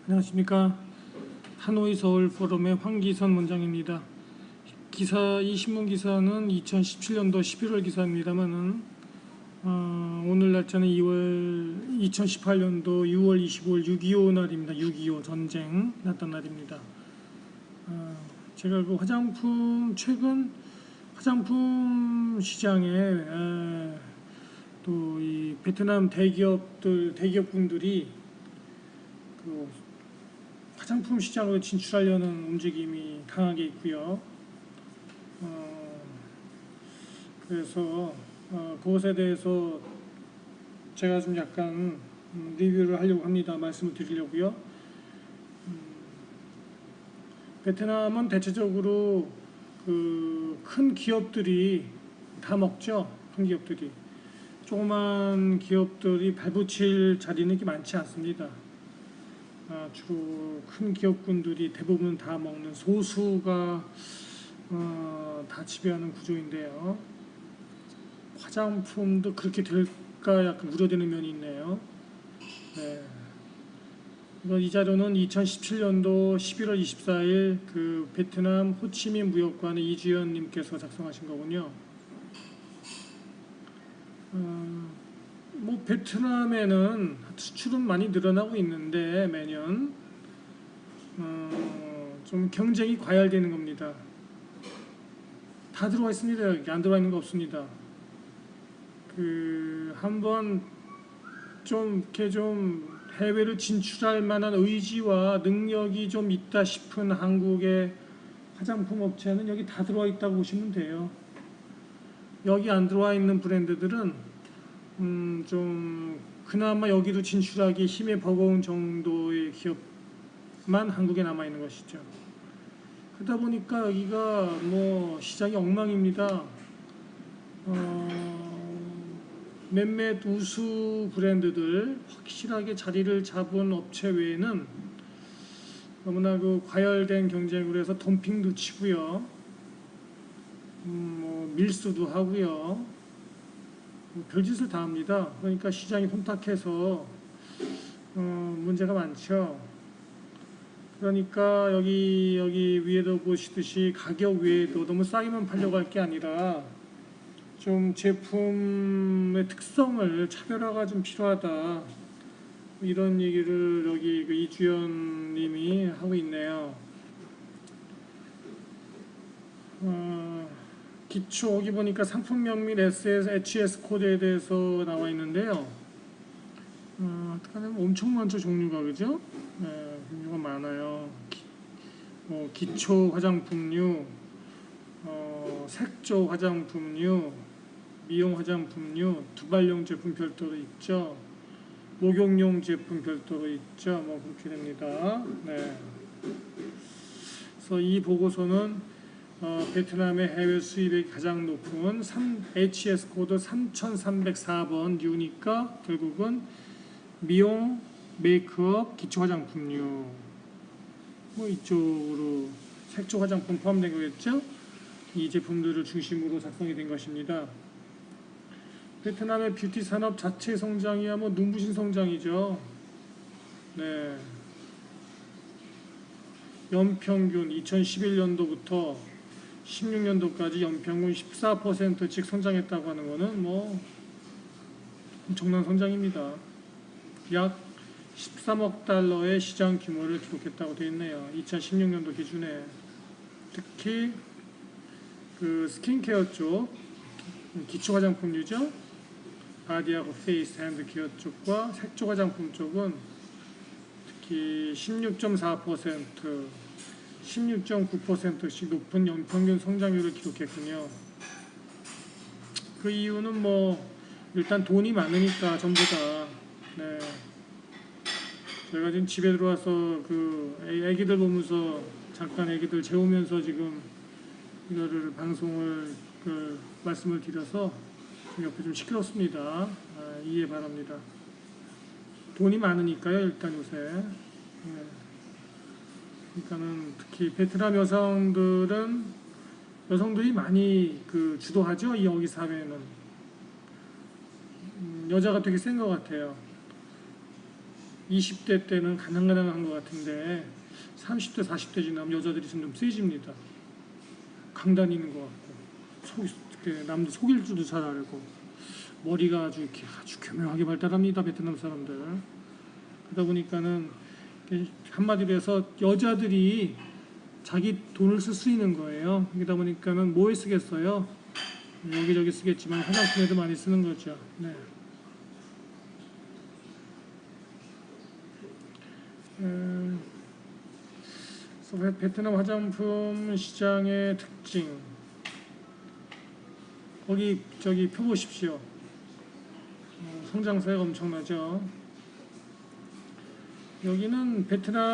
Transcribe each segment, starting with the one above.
안녕하십니까. 하노이 서울 포럼의 황기선 원장입니다. 이 신문 기사는 2017년도 11월 기사입니다만은 오늘 날짜는 2018년도 6월 25일 6.25 날입니다. 6.25 전쟁 났던 날입니다. 제가 그 최근 화장품 시장에 또 이 베트남 대기업군들이 그 화장품 시장으로 진출하려는 움직임이 강하게 있고요. 그래서 그것에 대해서 제가 좀 약간 리뷰를 하려고 합니다. 말씀을 드리려고요. 베트남은 대체적으로 그 큰 기업들이 다 먹죠. 큰 기업들이. 조그만 기업들이 발붙일 자리는 이렇게 많지 않습니다. 주로 큰 기업군들이 대부분 다 먹는 소수가 다 지배하는 구조인데요. 화장품도 그렇게 될까 약간 우려되는 면이 있네요. 네. 이 자료는 2017년도 11월 24일 그 베트남 호치민 무역관의 이주연 님께서 작성하신 거군요. 뭐 베트남에는 수출은 많이 늘어나고 있는데 매년 좀 경쟁이 과열되는 겁니다. 다 들어와 있습니다. 여기 안 들어와 있는 거 없습니다. 한번 좀 이렇게 좀 해외를 진출할 만한 의지와 능력이 좀 있다 싶은 한국의 화장품 업체는 여기 다 들어와 있다고 보시면 돼요. 여기 안 들어와 있는 브랜드들은 좀 그나마 여기도 진출하기 힘에 버거운 정도의 기업만 한국에 남아 있는 것이죠. 그러다 보니까 여기가 뭐 시장이 엉망입니다. 몇몇 우수 브랜드들 확실하게 자리를 잡은 업체 외에는 너무나 그 과열된 경쟁으로 해서 덤핑도 치고요. 뭐 밀수도 하고요. 별짓을 다 합니다. 그러니까 시장이 혼탁해서 문제가 많죠. 그러니까 여기 위에도 보시듯이 가격 외에도 너무 싸게만 팔려고 할 게 아니라 좀 제품의 특성을 차별화가 좀 필요하다. 이런 얘기를 여기 그 이주연 님이 하고 있네요. 기초 여기 보니까 상품명 및 HS 코드에 대해서 나와 있는데요. 어떻게 하면 엄청 많죠, 종류가. 그죠? 네, 종류가 많아요. 기초 화장품류, 색조 화장품류, 미용 화장품류, 두발용 제품 별도로 있죠. 목욕용 제품 별도로 있죠. 뭐 그렇게 됩니다. 네. 그래서 이 보고서는 베트남의 해외 수입이 가장 높은 HS 코드 3304번 뉴니까 결국은 미용, 메이크업, 기초 화장품류 뭐 이쪽으로 색조 화장품 포함된 거겠죠. 이 제품들을 중심으로 작성이 된 것입니다. 베트남의 뷰티 산업 자체 성장이야 뭐 눈부신 성장이죠. 네. 연평균 2011년도부터 16년도까지 연평균 14%씩 성장했다고 하는 것은 뭐 엄청난 성장입니다. 약 13억 달러의 시장 규모를 기록했다고 되어 있네요. 2016년도 기준에. 특히 그 스킨케어 쪽 기초 화장품류죠. 바디하고 페이스, 핸드 케어 쪽과 색조 화장품 쪽은 특히 16.4%, 16.9%씩 높은 연평균 성장률을 기록했군요. 그 이유는 뭐 일단 돈이 많으니까 전부 다. 네. 제가 지금 집에 들어와서 그 애기들 보면서 잠깐 애기들 재우면서 지금 이거를 방송을 말씀을 드려서 옆에 좀 시끄럽습니다. 이해 바랍니다. 돈이 많으니까요, 일단 요새. 네. 그러니까는 특히 베트남 여성들이 많이 주도하죠, 여기 사회는. 여자가 되게 센 것 같아요. 20대 때는 가능가능한 것 같은데 30대, 40대 지나면 여자들이 좀 세집니다. 강단 있는 것 같고 남들 속일 줄도 잘 알고 머리가 아주 교묘하게 발달합니다. 베트남 사람들. 그러다 보니까는 한마디로 해서 여자들이 자기 돈을 쓸 수 있는 거예요. 그러다 보니까는 뭐에 쓰겠어요? 여기저기 쓰겠지만 화장품에도 많이 쓰는 거죠. 네. 그래서 베트남 화장품 시장의 특징. 거기 표 보십시오. 성장세가 엄청나죠. 여기는 베트남이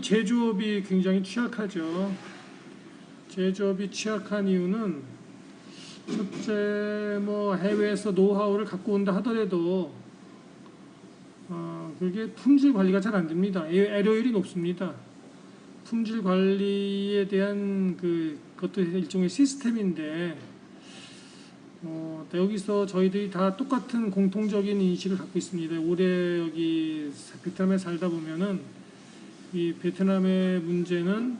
제조업이 굉장히 취약하죠. 제조업이 취약한 이유는 첫째 해외에서 노하우를 갖고 온다 하더라도 그게 품질 관리가 잘 안 됩니다. 애로율이 높습니다. 품질 관리에 대한 그것도 일종의 시스템인데 여기서 저희들이 다 똑같은 공통적인 인식을 갖고 있습니다. 오래 여기 베트남에 살다 보면은 이 베트남의 문제는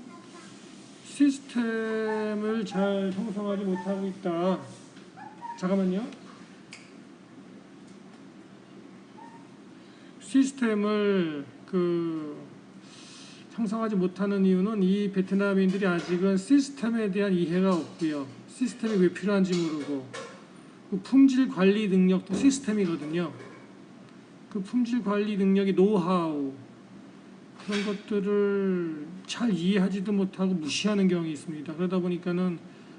시스템을 잘 형성하지 못하고 있다. 잠깐만요. 시스템을 형성하지 못하는 이유는 이 베트남인들이 아직은 시스템에 대한 이해가 없고요. 시스템이 왜 필요한지 모르고 그 품질 관리 능력도 시스템이거든요. 그 품질 관리 능력이 노하우 그런 것들을 잘 이해하지도 못하고 무시하는 경향이 있습니다. 그러다 보니까는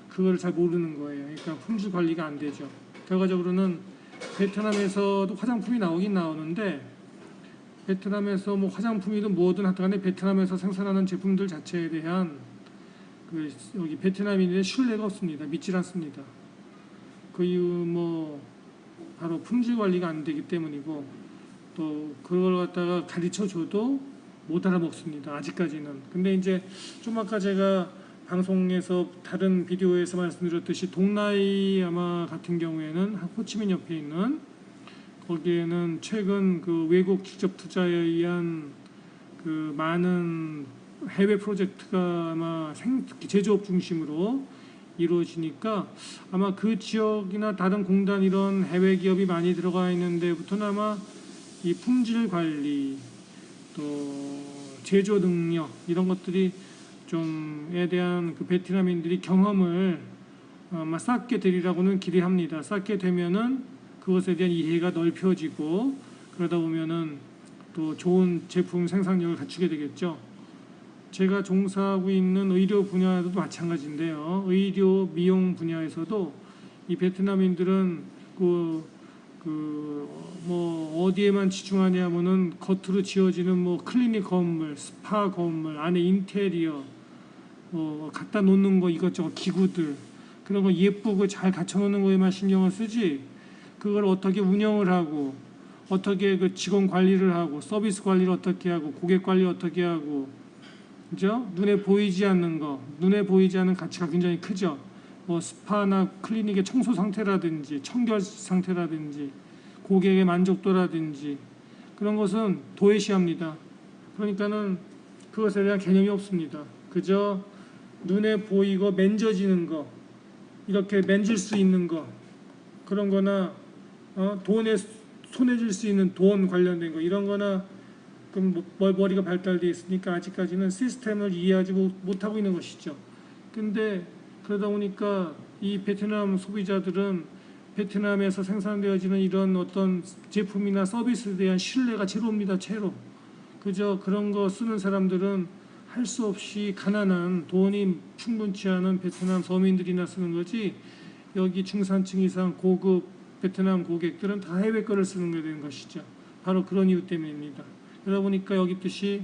그걸 잘 모르는 거예요. 그러니까 품질 관리가 안 되죠. 결과적으로는 베트남에서도 화장품이 나오긴 나오는데 베트남에서 화장품이든 뭐든 하여튼간에 베트남에서 생산하는 제품들 자체에 대한 여기 베트남인의 신뢰가 없습니다. 믿질 않습니다. 그 이유 바로 품질 관리가 안 되기 때문이고 또 그걸 갖다가 가르쳐 줘도 못 알아먹습니다. 아직까지는. 근데 이제 좀 아까 제가 방송에서 다른 비디오에서 말씀드렸듯이 동나이 아마 같은 경우에는 호치민 옆에 있는 거기에는 최근 외국 직접 투자에 의한 많은 해외 프로젝트가 아마 제조업 중심으로 이루어지니까 아마 그 지역이나 다른 공단 이런 해외 기업이 많이 들어가 있는 데부터는 아마 이 품질 관리 또 제조 능력 이런 것들이 좀에 대한 베트남인들이 경험을 아마 쌓게 되리라고는 기대합니다. 쌓게 되면은 그것에 대한 이해가 넓혀지고 그러다 보면은 또 좋은 제품 생산력을 갖추게 되겠죠. 제가 종사하고 있는 의료 분야도 마찬가지인데요. 의료 미용 분야에서도 이 베트남인들은 어디에만 집중하냐면은 겉으로 지어지는 클리닉 건물, 스파 건물, 안에 인테리어, 갖다 놓는 거 이것저것 기구들 그런 거 예쁘고 잘 갖춰놓는 거에만 신경을 쓰지. 그걸 어떻게 운영을 하고 어떻게 직원 관리를 하고 서비스 관리를 어떻게 하고 고객 관리 어떻게 하고 그죠? 눈에 보이지 않는 거, 눈에 보이지 않는 가치가 굉장히 크죠. 스파나 클리닉의 청소 상태라든지 청결 상태라든지 고객의 만족도라든지 그런 것은 도외시합니다. 그러니까는 그것에 대한 개념이 없습니다. 그저 눈에 보이고 만져지는 거, 이렇게 만질 수 있는 거 그런 거나 돈에 손에 쥘 수 있는 돈 관련된 거 이런 거나 그럼 머리가 발달되어 있으니까 아직까지는 시스템을 이해하지 못하고 있는 것이죠. 근데 그러다 보니까 이 베트남 소비자들은 베트남에서 생산되어지는 이런 어떤 제품이나 서비스에 대한 신뢰가 제로입니다. 제로. 그저 그런 거 쓰는 사람들은 할 수 없이 가난한 돈이 충분치 않은 베트남 서민들이나 쓰는 거지 여기 중산층 이상 고급 베트남 고객들은 다 해외 거를 쓰는 게 되는 것이죠. 바로 그런 이유 때문입니다. 그러다 보니까 여기 뜻이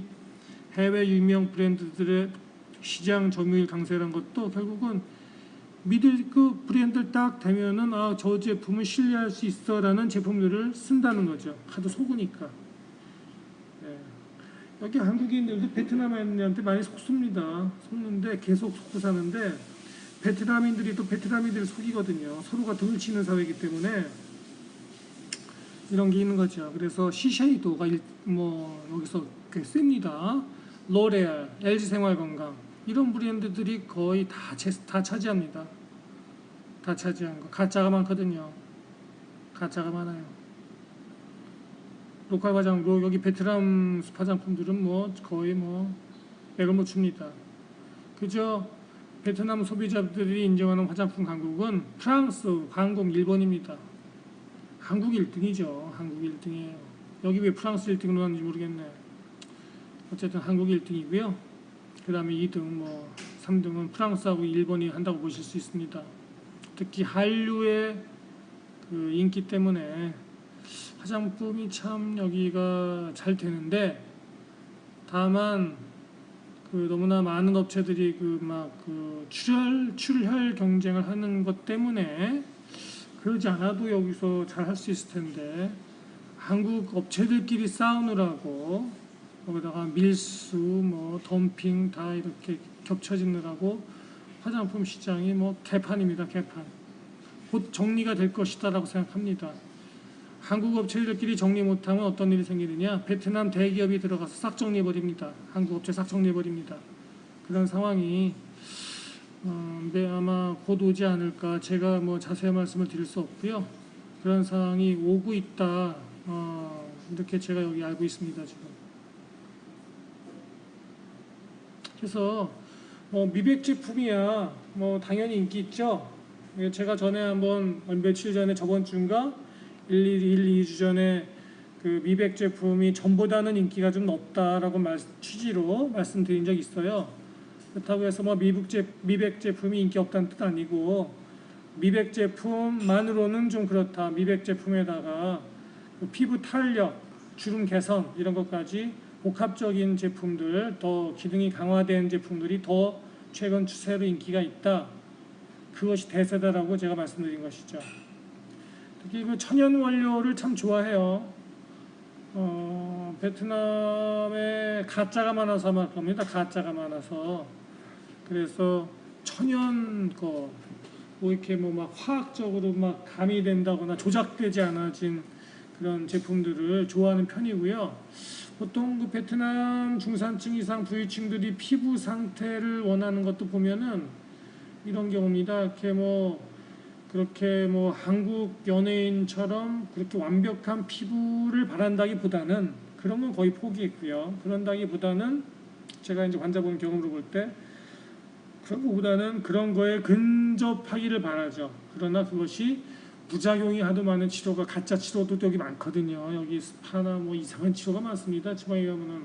해외 유명 브랜드들의 시장 점유율 강세라는 것도 결국은 믿을 브랜드를 딱 대면은 저 제품을 신뢰할 수 있어라는 제품들을 쓴다는 거죠. 하도 속으니까. 네. 여기 한국인들도 베트남인한테 많이 속습니다. 속는데 계속 속고 사는데 베트남인들이 또 베트남인들을 속이거든요. 서로가 등을 치는 사회이기 때문에 이런 게 있는 거죠. 그래서 시쉐이도가 여기서 꽤 셉니다. 로레알, LG생활건강 이런 브랜드들이 거의 다 차지합니다. 다 차지한 거. 가짜가 많거든요. 가짜가 많아요. 로컬 화장품, 여기 베트남 화장품들은 거의 맥을 못 춥니다. 그저 베트남 소비자들이 인정하는 화장품 강국은 프랑스, 한국, 일본입니다. 한국 1등이죠. 한국 1등이에요. 여기 왜 프랑스 1등으로 하는지 모르겠네. 어쨌든 한국 1등이고요. 그 다음에 2등, 3등은 프랑스하고 일본이 한다고 보실 수 있습니다. 특히 한류의 그 인기 때문에 화장품이 참 여기가 잘 되는데, 다만 너무나 많은 업체들이 출혈 경쟁을 하는 것 때문에 그러지 않아도 여기서 잘 할 수 있을 텐데, 한국 업체들끼리 싸우느라고 거기다가 밀수, 덤핑 다 이렇게 겹쳐지느라고 화장품 시장이 개판입니다. 개판. 곧 정리가 될 것이다라고 생각합니다. 한국 업체들끼리 정리 못하면 어떤 일이 생기느냐? 베트남 대기업이 들어가서 싹 정리해버립니다. 한국 업체 싹 정리해버립니다. 그런 상황이 아마 곧 오지 않을까. 제가 자세한 말씀을 드릴 수 없고요. 그런 상황이 오고 있다. 이렇게 제가 여기 알고 있습니다. 지금. 그래서 미백 제품이야 당연히 인기 있죠. 제가 전에 한번 며칠 전에 저번 주인가 2주 전에 그 미백 제품이 전보다는 인기가 좀 높다라고 취지로 말씀드린 적이 있어요. 그렇다고 해서 미백 제품이 인기 없다는 뜻 아니고, 미백 제품만으로는 좀 그렇다. 미백 제품에다가 그 피부 탄력, 주름 개선 이런 것까지 복합적인 제품들, 더 기능이 강화된 제품들이 더 최근 추세로 인기가 있다. 그것이 대세다라고 제가 말씀드린 것이죠. 특히 그 천연 원료를 참 좋아해요. 베트남에 가짜가 많아서 말 겁니다. 가짜가 많아서. 그래서 천연 이렇게 막 화학적으로 가미된다거나 조작되지 않아진 그런 제품들을 좋아하는 편이고요. 보통 그 베트남 중산층 이상 부유층들이 피부 상태를 원하는 것도 보면은 이런 경우입니다. 이렇게 그렇게 한국 연예인처럼 그렇게 완벽한 피부를 바란다기보다는, 그런 건 거의 포기했고요. 그런다기보다는 제가 이제 환자분 경험으로 볼 때 그런 것보다는 그런 거에 근접하기를 바라죠. 그러나 그것이 부작용이 하도 많은 치료가, 가짜 치료도 여기 많거든요. 여기 스파나 이상한 치료가 많습니다. 지방에 가면은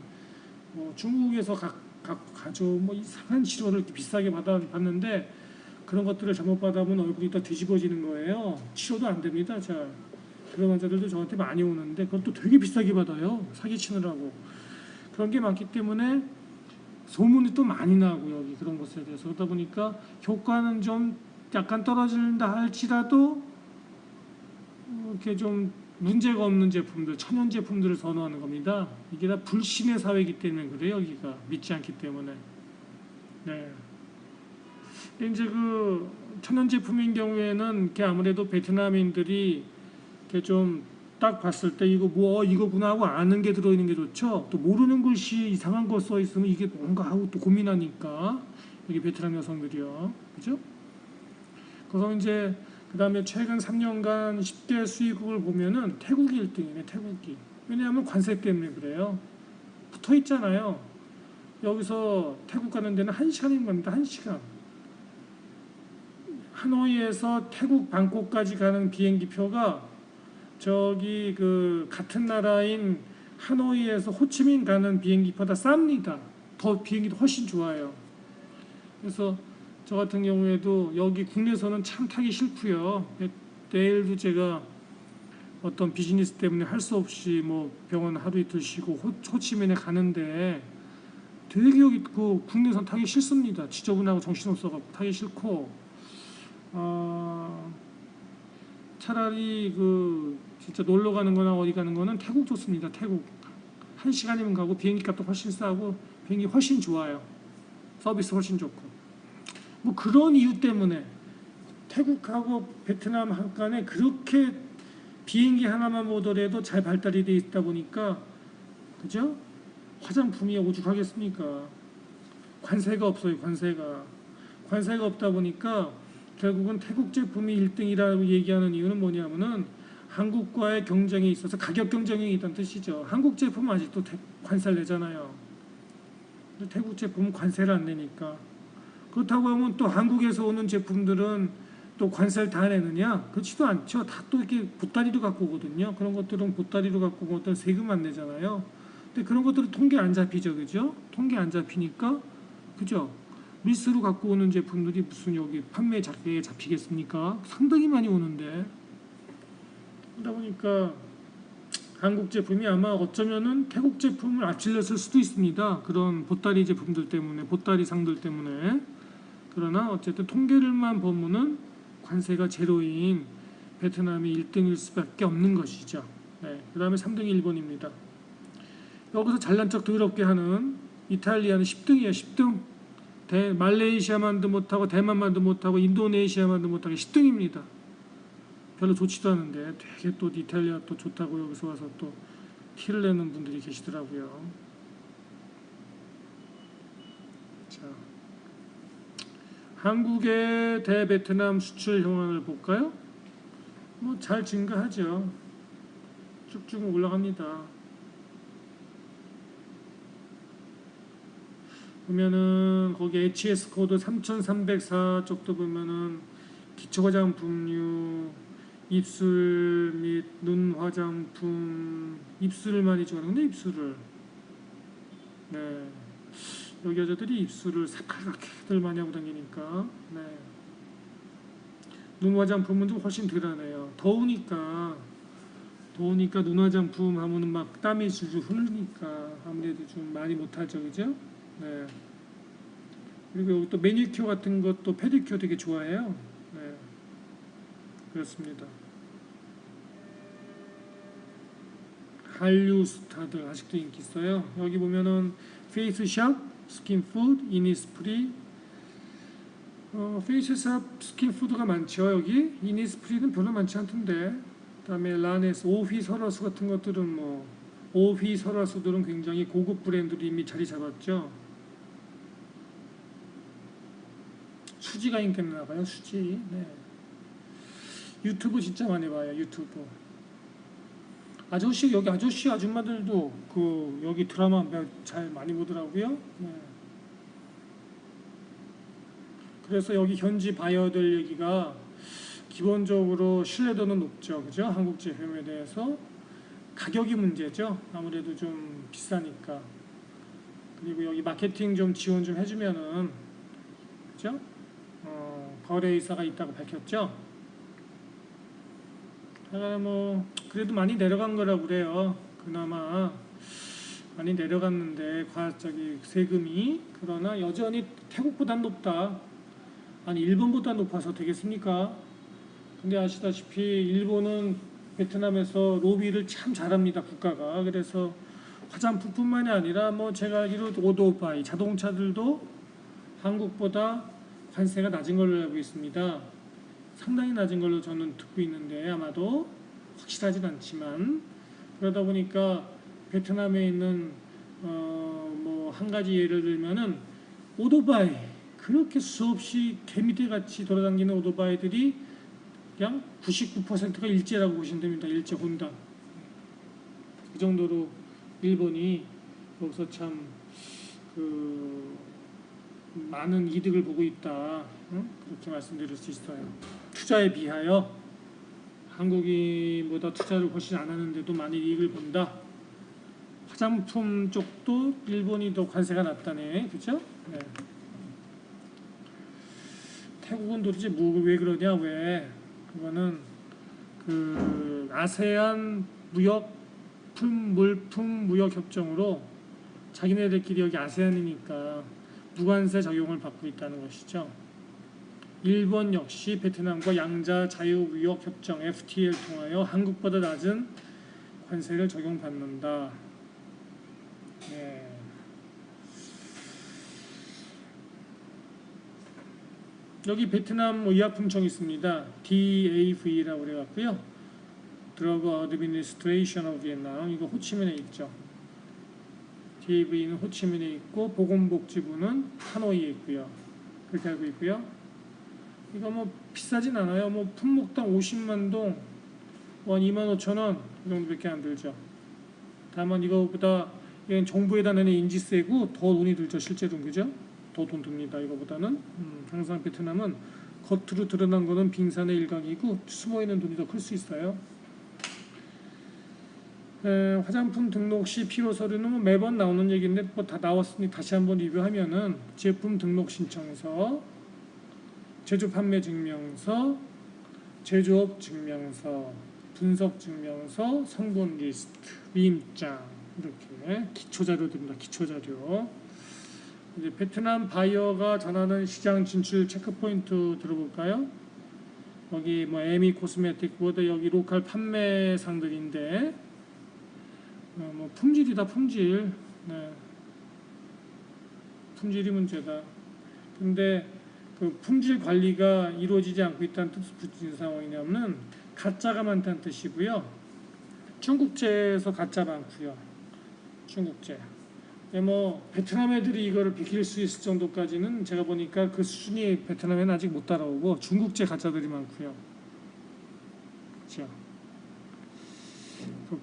중국에서 가져 이상한 치료를 이렇게 비싸게 받았는데, 그런 것들을 잘못 받아보면 얼굴이 더 뒤집어지는 거예요. 치료도 안 됩니다. 잘. 그런 환자들도 저한테 많이 오는데 그것도 되게 비싸게 받아요. 사기치느라고. 그런 게 많기 때문에 소문이 또 많이 나고, 여기 그런 것에 대해서. 그러다 보니까 효과는 좀 약간 떨어진다 할지라도 이렇게 좀 문제가 없는 제품들, 천연 제품들을 선호하는 겁니다. 이게 다 불신의 사회이기 때문에 그래요. 여기가 믿지 않기 때문에. 네. 이제 그 천연 제품인 경우에는 이렇게 아무래도 베트남인들이 이렇게 좀 딱 봤을 때 이거구나 하고 아는 게 들어있는 게 좋죠. 또 모르는 글씨 이상한 거 써 있으면 이게 뭔가 하고 또 고민하니까, 여기 베트남 여성들이요. 그죠? 그래서 이제 그 다음에 최근 3년간 10대 수입국을 보면은 태국이 1등이네. 태국이. 왜냐하면 관세 때문에 그래요. 붙어 있잖아요. 여기서 태국 가는 데는 1시간인 겁니다. 1시간. 하노이에서 태국 방콕까지 가는 비행기 표가 저기 그 같은 나라인 하노이에서 호치민 가는 비행기보다 쌉니다. 비행기도 훨씬 좋아요. 그래서 저 같은 경우에도 여기 국내에서는 참 타기 싫고요. 내일도 제가 어떤 비즈니스 때문에 할 수 없이 병원 하루 이틀 쉬고 호치민에 가는데, 되게 여기 국내에서는 타기 싫습니다. 지저분하고 정신없어갖고 타기 싫고, 차라리 진짜 놀러 가는 거나 어디 가는 거는 태국 좋습니다. 태국 1시간이면 가고 비행기 값도 훨씬 싸고 비행기 훨씬 좋아요. 서비스 훨씬 좋고. 그런 이유 때문에 태국하고 베트남 간에 그렇게 비행기 하나만 보더라도 잘 발달이 돼 있다 보니까, 그죠? 화장품이 오죽하겠습니까? 관세가 없어요, 관세가 없다 보니까 결국은 태국 제품이 1등이라고 얘기하는 이유는 뭐냐면은 한국과의 경쟁에 있어서 가격 경쟁이 있다는 뜻이죠. 한국 제품은 아직도 관세를 내잖아요. 근데 태국 제품은 관세를 안 내니까. 그렇다고 하면 또 한국에서 오는 제품들은 또 관세를 다 내느냐? 그렇지도 않죠. 다 또 이렇게 보따리로 갖고 오거든요. 그런 것들은 보따리로 갖고 오고 어떤 세금 안 내잖아요. 근데 그런 것들은 통계 안 잡히죠, 그죠? 통계 안 잡히니까, 그죠? 밀수로 갖고 오는 제품들이 무슨 여기 판매 자격에 잡히겠습니까? 상당히 많이 오는데. 그러다 보니까 한국 제품이 아마 어쩌면은 태국 제품을 앞질렀을 수도 있습니다. 그런 보따리 제품들 때문에, 보따리 상들 때문에. 그러나 어쨌든 통계를만 보면은 관세가 제로인 베트남이 1등일 수밖에 없는 것이죠. 네. 그 다음에 3등이 일본입니다. 여기서 잘난 척 더럽게 하는 이탈리아는 10등이에요. 10등. 말레이시아만도 못하고 대만만도 못하고 인도네시아만도 못하고 10등입니다. 별로 좋지도 않은데 되게 또 이탈리아 또 좋다고 여기서 와서 또 티를 내는 분들이 계시더라고요. 자, 한국의 대베트남 수출 현황을 볼까요? 뭐 잘 증가하죠. 쭉쭉 올라갑니다. 보면은 거기 HS 코드 3304 쪽도 보면은 기초 화장품류, 입술 및 눈 화장품, 입술을 많이 좋아하는데 입술을, 네, 여기 여자들이 입술을 새빨갛게들 많이 하고 다니니까, 네, 눈 화장품은 좀 훨씬 덜하네요. 더우니까 눈 화장품 하면은 막 땀이 줄줄 흐르니까 아무래도 좀 많이 못하죠, 그죠? 네. 그리고 여기 또 매니큐어 같은 것도 페디큐어 되게 좋아해요. 네. 그렇습니다. 한류 스타들 아직도 인기 있어요. 여기 보면은 페이스샵, 스킨푸드, 이니스프리. 페이스샵, 스킨푸드가 많죠. 여기 이니스프리는 별로 많지 않던데. 그다음에 라네스, 오휘설화수 같은 것들은 뭐 오휘설화수들은 굉장히 고급 브랜드로 이미 자리 잡았죠. 수지가 인기 있나 봐요. 수지. 네. 유튜브 진짜 많이 봐요. 유튜브. 여기 아저씨 아줌마들도 여기 드라마 잘 많이 보더라고요. 네. 그래서 여기 현지 바이어들 얘기가 기본적으로 신뢰도는 높죠. 그죠? 한국 제품에 대해서. 가격이 문제죠. 아무래도 좀 비싸니까. 그리고 여기 마케팅 좀 지원 좀 해주면은, 그죠? 거래의사가 있다고 밝혔죠. 뭐 그래도 많이 내려간 거라고 그래요. 그나마 많이 내려갔는데 세금이. 그러나 여전히 태국보단 높다. 아니 일본보다 높아서 되겠습니까? 근데 아시다시피 일본은 베트남에서 로비를 참 잘합니다. 국가가. 그래서 화장품뿐만이 아니라 뭐 제가 알기로 오토바이 자동차들도 한국보다 관세가 낮은 걸로 알고 있습니다. 상당히 낮은 걸로 저는 듣고 있는데 아마도 확실하진 않지만, 그러다 보니까 베트남에 있는 뭐 한 가지 예를 들면은 오토바이, 그렇게 수없이 개미떼같이 돌아다니는 오토바이들이 그냥 99%가 일제라고 보시면 됩니다. 일제 혼다. 그 정도로 일본이 여기서 참 많은 이득을 보고 있다. 그렇게 말씀드릴 수 있어요. 투자에 비하여 한국인보다 투자를 훨씬 안 하는데도 많이 이익을 본다. 화장품 쪽도 일본이 더 관세가 낮다네. 그죠? 네. 태국은 도대체 왜 그러냐? 왜? 그거는 아세안 물품 무역 협정으로 자기네들끼리 여기 아세안이니까 무관세 적용을 받고 있다는 것이죠. 일본 역시 베트남과 양자 자유무역 협정 FTA를 통하여 한국보다 낮은 관세를 적용받는다. 네. 여기 베트남 의약품청이 있습니다. DAV라고 그래갖고요. Drug Administration of Vietnam, 이거 호치민에 있죠. DAV는 호치민에 있고 보건복지부는 하노이에 있고요. 그렇게 알고 있고요. 이거 뭐 비싸진 않아요. 뭐 품목당 50만 동, 원 25,000원 이 정도밖에 안 들죠. 다만 이거보다 이건 정부에다 내는 인지세고 더 돈이 들죠. 실제로는 그죠? 더 돈 듭니다. 이거보다는 항상 베트남은 겉으로 드러난 거는 빙산의 일각이고 숨어있는 돈이 더 클 수 있어요. 화장품 등록 시 필요 서류는 뭐 매번 나오는 얘기인데 뭐 다 나왔으니 다시 한번 리뷰하면은 제품 등록 신청서, 제조 판매 증명서, 제조업 증명서, 분석 증명서, 성분 리스트, 위임장 이렇게 기초 자료들입니다. 기초 자료. 이제 베트남 바이어가 전하는 시장 진출 체크 포인트 들어볼까요? 여기 뭐 에미 코스메틱 보드 여기 로컬 판매상들인데 뭐 품질이다 품질. 네. 품질이 문제다. 근데 그 품질 관리가 이루어지지 않고 있다는 뜻을 붙인 상황이냐면 가짜가 많다는 뜻이고요. 중국제에서 가짜 많고요. 중국제. 뭐 베트남 애들이 이거를 비킬 수 있을 정도까지는 제가 보니까 그 수준이 베트남에는 아직 못 따라오고 중국제 가짜들이 많고요. 그렇죠.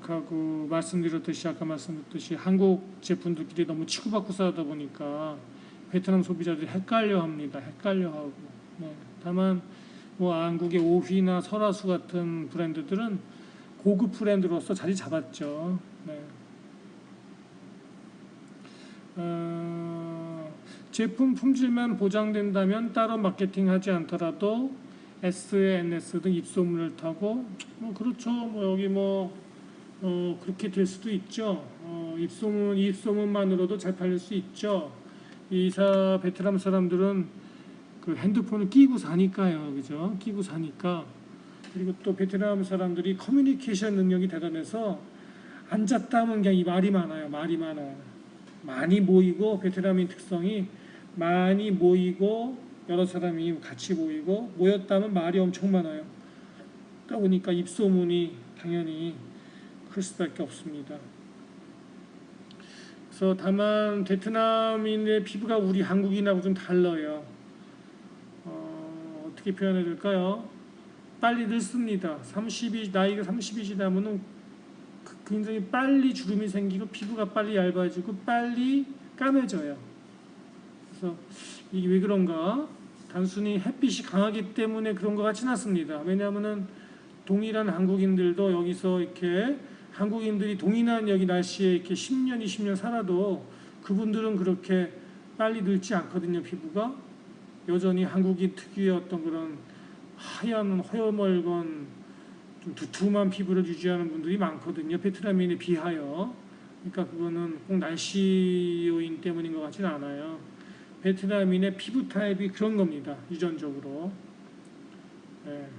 그렇고 말씀드렸듯이 아까 말씀드렸듯이 한국 제품들끼리 너무 치고받고 싸우다 보니까 베트남 소비자들이 헷갈려합니다. 헷갈려하고. 네. 다만 뭐 한국의 오휘나 설화수 같은 브랜드들은 고급 브랜드로서 자리 잡았죠. 네. 제품 품질만 보장된다면 따로 마케팅하지 않더라도 SNS 등 입소문을 타고 뭐 그렇죠. 뭐 여기 뭐 그렇게 될 수도 있죠. 입소문만으로도 잘 팔릴 수 있죠. 베트남 사람들은 그 핸드폰을 끼고 사니까요, 그죠? 끼고 사니까. 그리고 또 베트남 사람들이 커뮤니케이션 능력이 대단해서 앉았다 하면 그냥 이 말이 많아요. 말이 많아요. 많이 모이고 베트남인 특성이 많이 모이고 여러 사람이 같이 모이고 모였다면 말이 엄청 많아요. 그러다 보니까 입소문이 당연히 클 수밖에 없습니다. 그래서 다만 베트남인의 피부가 우리 한국인하고 좀 달라요. 어떻게 표현해야 될까요? 빨리 늙습니다. 나이가 30이 지나면은 굉장히 빨리 주름이 생기고 피부가 빨리 얇아지고 빨리 까매져요. 그래서 이게 왜 그런가? 단순히 햇빛이 강하기 때문에 그런 것 같지는 않습니다. 왜냐하면은 동일한 한국인들도 여기서 이렇게 한국인들이 동일한 여기 날씨에 이렇게 10년, 20년 살아도 그분들은 그렇게 빨리 늙지 않거든요. 피부가 여전히 한국인 특유의 어떤 그런 하얀 허여멀건 좀 두툼한 피부를 유지하는 분들이 많거든요. 베트남인에 비하여. 그러니까 그거는 꼭 날씨 요인 때문인 것 같지는 않아요. 베트남인의 피부 타입이 그런 겁니다. 유전적으로. 네.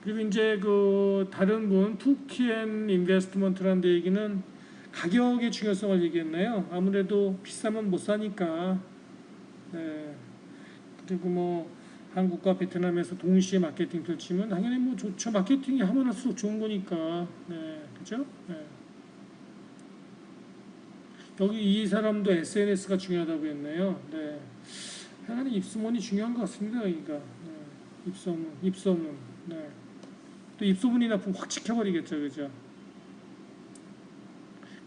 그리고 이제 그 다른 분 투키앤 인베스트먼트라는 데 얘기는 가격의 중요성을 얘기했네요. 아무래도 비싸면 못 사니까. 네. 그리고 뭐 한국과 베트남에서 동시에 마케팅 펼치면 당연히 뭐 좋죠. 마케팅이 하면 할수록 좋은 거니까. 네, 그죠? 네. 여기 이 사람도 SNS가 중요하다고 했네요. 네. 하여간 입소문이 중요한 것 같습니다. 여기가. 네. 입소문. 네. 또 입소문이 나쁘면 확 지켜버리겠죠, 그죠?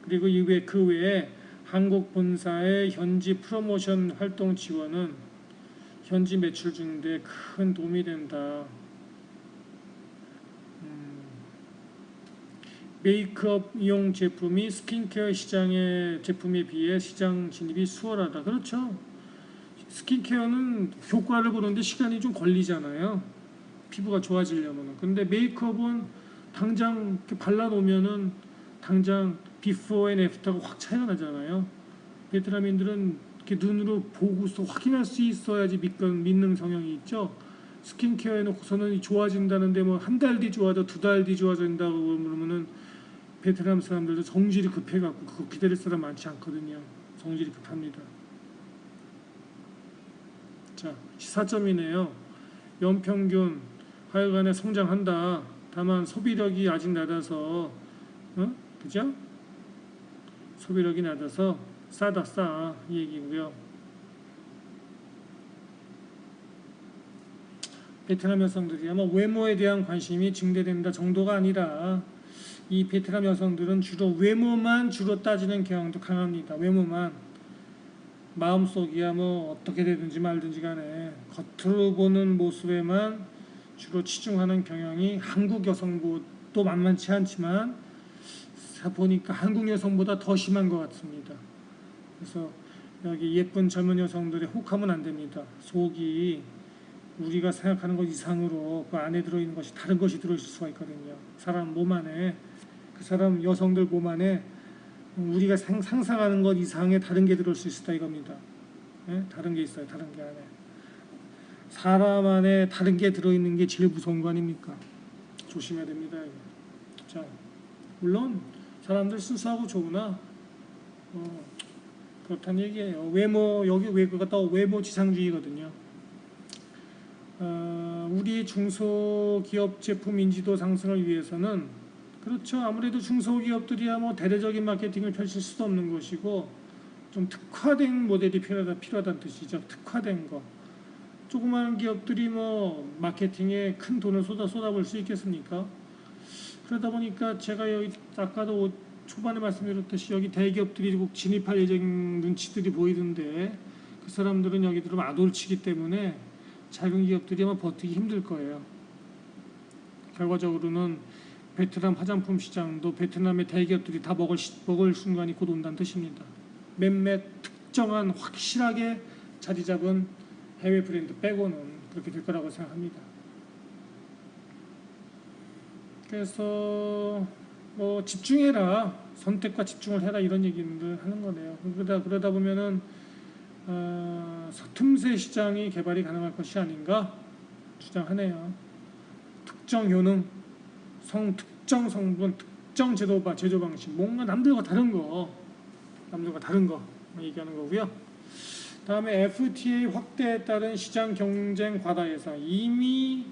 그리고 그 외에 한국 본사의 현지 프로모션 활동 지원은 현지 매출 증대에 큰 도움이 된다. 메이크업용 제품이 스킨케어 시장의 제품에 비해 시장 진입이 수월하다. 그렇죠. 스킨케어는 효과를 보는데 시간이 좀 걸리잖아요. 피부가 좋아지려면. 근데 메이크업은 당장 이렇게 발라놓으면은 당장 비포 앤 애프터가 확 차이가 나잖아요. 베트남인들은 이렇게 눈으로 보고서 확인할 수 있어야지 믿는 성향이 있죠. 스킨케어 해놓고서는 좋아진다는데 뭐 한 달 뒤 좋아져, 두 달 뒤 좋아진다고 그러면은 베트남 사람들도 성질이 급해갖고 그거 기다릴 사람 많지 않거든요. 성질이 급합니다. 자, 시사점이네요. 연평균 하여간에 성장한다. 다만 소비력이 아직 낮아서, 그죠? 소비력이 낮아서 싸다 싸 이 얘기고요. 베트남 여성들이 아마 외모에 대한 관심이 증대된다 정도가 아니라 이 베트남 여성들은 주로 외모만 주로 따지는 경향도 강합니다. 외모만. 마음속이야 뭐 어떻게 되든지 말든지 간에 겉으로 보는 모습에만 주로 치중하는 경향이 한국 여성도 만만치 않지만 보니까 한국 여성보다 더 심한 것 같습니다. 그래서 여기 예쁜 젊은 여성들의 혹하면 안 됩니다. 속이 우리가 생각하는 것 이상으로 그 안에 들어있는 것이 다른 것이 들어있을 수가 있거든요. 사람 몸 안에, 그 사람 여성들 몸 안에 우리가 상상하는 것 이상의 다른 게 들어올 수 있다 이겁니다. 예? 다른 게 있어요. 다른 게 안에. 사람 안에 다른 게 들어있는 게 제일 무서운 거 아닙니까? 조심해야 됩니다. 이거. 자, 물론 사람들 순수하고 좋으나 그렇다는 얘기예요. 외모, 여기 외모 지상주의거든요. 우리 중소기업 제품 인지도 상승을 위해서는 그렇죠. 아무래도 중소기업들이야 뭐 대대적인 마케팅을 펼칠 수도 없는 것이고 좀 특화된 모델이 필요하다는 뜻이죠. 특화된 거. 조그마한 기업들이 뭐 마케팅에 큰 돈을 쏟아볼 수 있겠습니까? 그러다 보니까 제가 여기 아까도 초반에 말씀드렸듯이 여기 대기업들이 꼭 진입할 예정 눈치들이 보이던데 그 사람들은 여기 들어오면 아돌치기 때문에 작은 기업들이 아마 버티기 힘들 거예요. 결과적으로는 베트남 화장품 시장도 베트남의 대기업들이 다 먹을 순간이 곧 온다는 뜻입니다. 몇몇 특정한 확실하게 자리 잡은 해외 브랜드 빼고는 그렇게 될 거라고 생각합니다. 그래서 뭐 집중해라, 선택과 집중을 해라 이런 얘기를 하는 거네요. 그러다 보면은 틈새 시장이 개발이 가능할 것이 아닌가 주장하네요. 특정 효능, 특정 성분, 특정 제조 방식, 뭔가 남들과 다른 거 얘기하는 거고요. 다음에 FTA 확대에 따른 시장 경쟁 과다 예상. 이미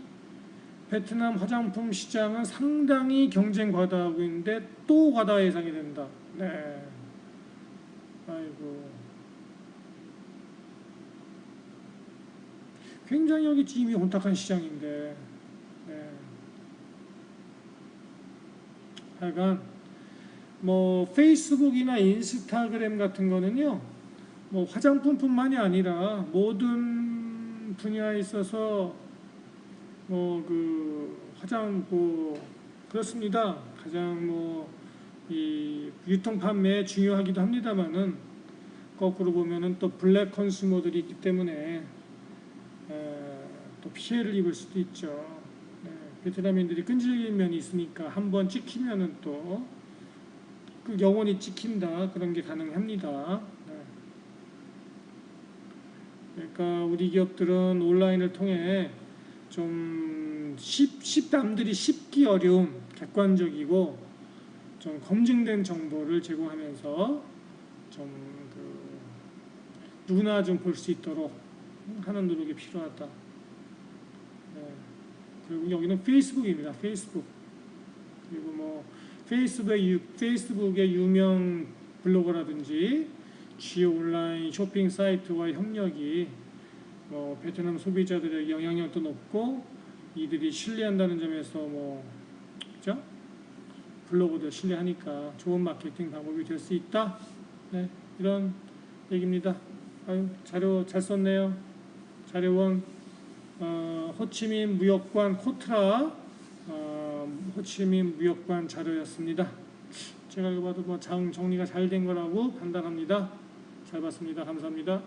베트남 화장품 시장은 상당히 경쟁 과다하고 있는데 또 과다 예상이 된다. 네. 아이고. 굉장히 여기 이미 혼탁한 시장인데. 네. 하여간 뭐 페이스북이나 인스타그램 같은 거는요. 뭐 화장품뿐만이 아니라 모든 분야에 있어서 그렇습니다. 가장 이 유통 판매에 중요하기도 합니다만은 거꾸로 보면은 또 블랙 컨슈머들이 있기 때문에 또 피해를 입을 수도 있죠. 네, 베트남인들이 끈질긴 면이 있으니까 한번 찍히면은 또 그 영원히 찍힌다 그런 게 가능합니다. 그러니까 우리 기업들은 온라인을 통해 좀 남들이 쉽기 어려운 객관적이고 좀 검증된 정보를 제공하면서 좀 누구나 좀 볼 수 있도록 하는 노력이 필요하다. 네. 그리고 여기는 페이스북입니다. 페이스북. 그리고 뭐 페이스북의 유명 블로거라든지 주요 온라인 쇼핑 사이트와의 협력이 베트남 소비자들에게 영향력도 높고 이들이 신뢰한다는 점에서 그죠? 블로그도 신뢰하니까 좋은 마케팅 방법이 될 수 있다. 네, 이런 얘기입니다. 자료 잘 썼네요. 자료원 호치민 무역관 코트라 호치민 무역관 자료였습니다. 제가 이거 봐도 정리가 잘 된 거라고 판단합니다. 잘 봤습니다. 감사합니다.